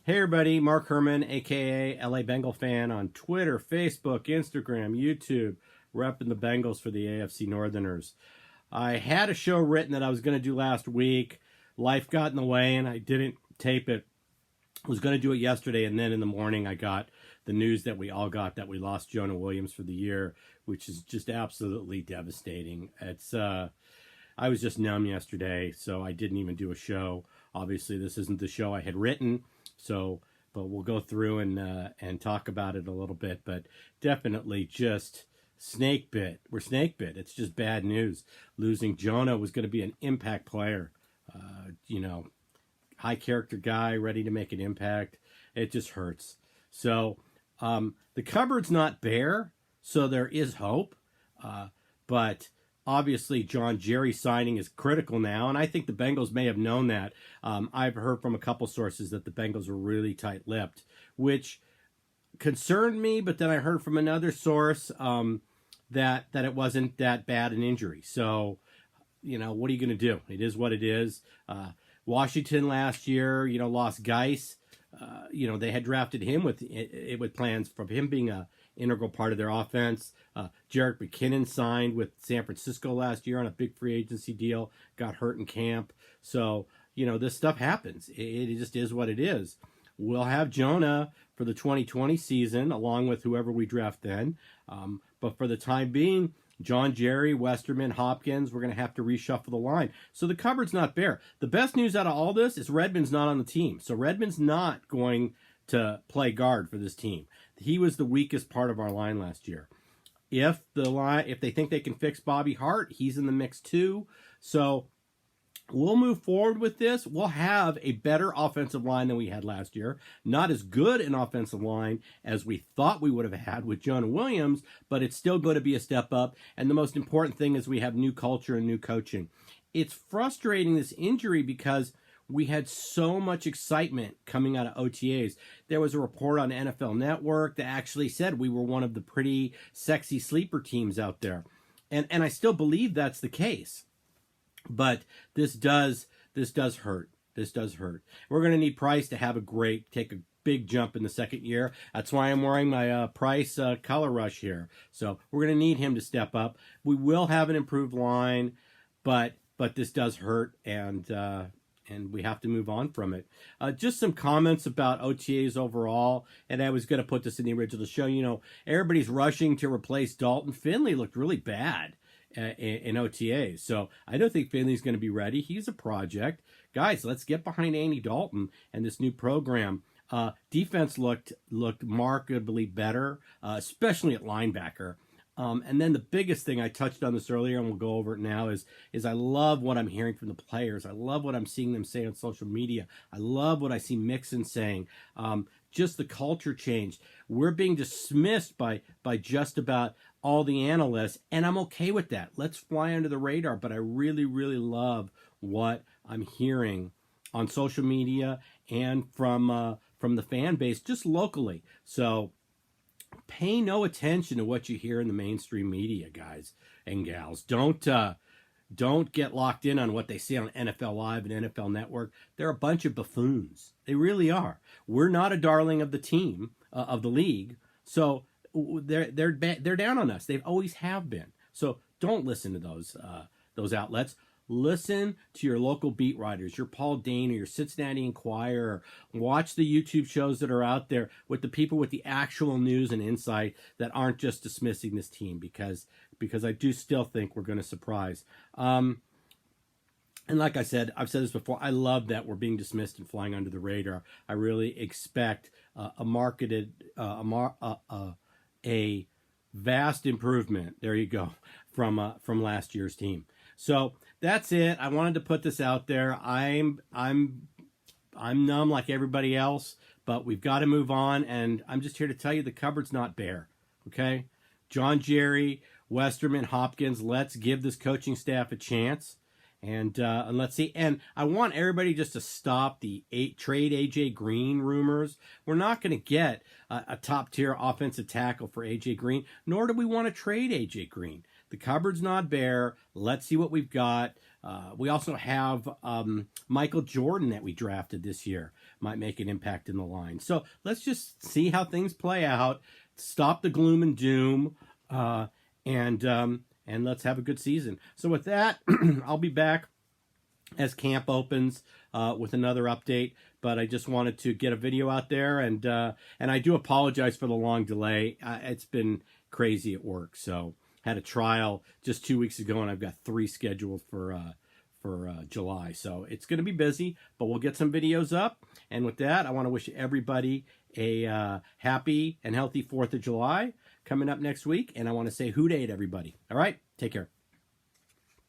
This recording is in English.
Hey everybody, Mark Herman, aka LA Bengal fan on Twitter, Facebook, Instagram, YouTube, repping the Bengals for the AFC Northerners. I had a show written that I was going to do last week. Life got in the way and I didn't tape it. I was going to do it yesterday, and then in the morning I got the news that we all got that we lost Jonah Williams for the year, which is just absolutely devastating. I was just numb yesterday, so I didn't even do a show. Obviously, this isn't the show I had written. But we'll go through and talk about it a little bit. But definitely just snake bit. We're snake bit. It's just bad news. Losing Jonah was going to be an impact player. High character guy, ready to make an impact. It just hurts. So the cupboard's not bare, so there is hope. But obviously, John Jerry signing is critical now, and I think the Bengals may have known that. I've heard from a couple sources that the Bengals were really tight-lipped, which concerned me, but then I heard from another source that it wasn't that bad an injury. So, what are you going to do? It is what it is. Washington last year, lost Geis. They had drafted him with plans for him being a integral part of their offense. Jerick McKinnon signed with San Francisco last year on a big free agency deal, got hurt in camp. So, this stuff happens. It just is what it is. We'll have Jonah for the 2020 season, along with whoever we draft then. But for the time being, John Jerry, Westerman, Hopkins, we're going to have to reshuffle the line. So the cupboard's not bare. The best news out of all this is Redmond's not on the team. So Redmond's not going to play guard for this team. He was the weakest part of our line last year. If they think they can fix Bobby Hart, he's in the mix too. So we'll move forward with this. We'll have a better offensive line than we had last year. Not as good an offensive line as we thought we would have had with Jonah Williams, but it's still going to be a step up. And the most important thing is we have new culture and new coaching. It's frustrating, this injury, because we had so much excitement coming out of OTAs. There was a report on NFL Network that actually said we were one of the pretty sexy sleeper teams out there. And I still believe that's the case. But this does hurt. This does hurt. We're going to need Price to take a big jump in the second year. That's why I'm wearing my Price color rush here. So we're going to need him to step up. We will have an improved line, but this does hurt, and we have to move on from it. Just some comments about OTAs overall, and I was going to put this in the original show. Everybody's rushing to replace Dalton. Finley looked really bad in OTAs, so I don't think Finley's going to be ready. He's a project. Guys, let's get behind Andy Dalton and this new program. Defense looked markedly better, especially at linebacker. And then the biggest thing, I touched on this earlier and we'll go over it now, is I love what I'm hearing from the players. I love what I'm seeing them say on social media. I love what I see Mixon saying. Just the culture changed. We're being dismissed by just about all the analysts, and I'm okay with that. Let's fly under the radar, but I really, really love what I'm hearing on social media and from the fan base, just locally. So pay no attention to what you hear in the mainstream media, guys and gals. Don't get locked in on what they say on NFL Live and NFL Network. They're a bunch of buffoons. They really are. We're not a darling of the team, of the league. So they're down on us. They've always have been. So don't listen to those outlets. Listen to your local beat writers, your Paul Dane or your Cincinnati Enquirer. Watch the YouTube shows that are out there with the people with the actual news and insight that aren't just dismissing this team, because I do still think we're going to surprise. And like I said, I've said this before, I love that we're being dismissed and flying under the radar. I really expect a vast improvement. There you go, from last year's team. So that's it. I wanted to put this out there. I'm numb like everybody else, but we've got to move on. And I'm just here to tell you the cupboard's not bare. Okay, John Jerry, Westerman, Hopkins. Let's give this coaching staff a chance. And let's see. And I want everybody just to stop the trade AJ Green rumors. We're not going to get a top-tier offensive tackle for AJ Green, nor do we want to trade AJ Green. The cupboard's not bare. Let's see what we've got. We also have Michael Jordan that we drafted this year. might make an impact in the line. So let's just see how things play out. Stop the gloom and doom, and let's have a good season. So with that, I'll be back as camp opens with another update. But I just wanted to get a video out there, and I do apologize for the long delay. It's been crazy at work. So had a trial just 2 weeks ago, and I've got 3 scheduled for July. So it's going to be busy, but we'll get some videos up. And with that, I want to wish everybody a happy and healthy 4th of July coming up next week. And I want to say hoot-aid, everybody. All right, take care.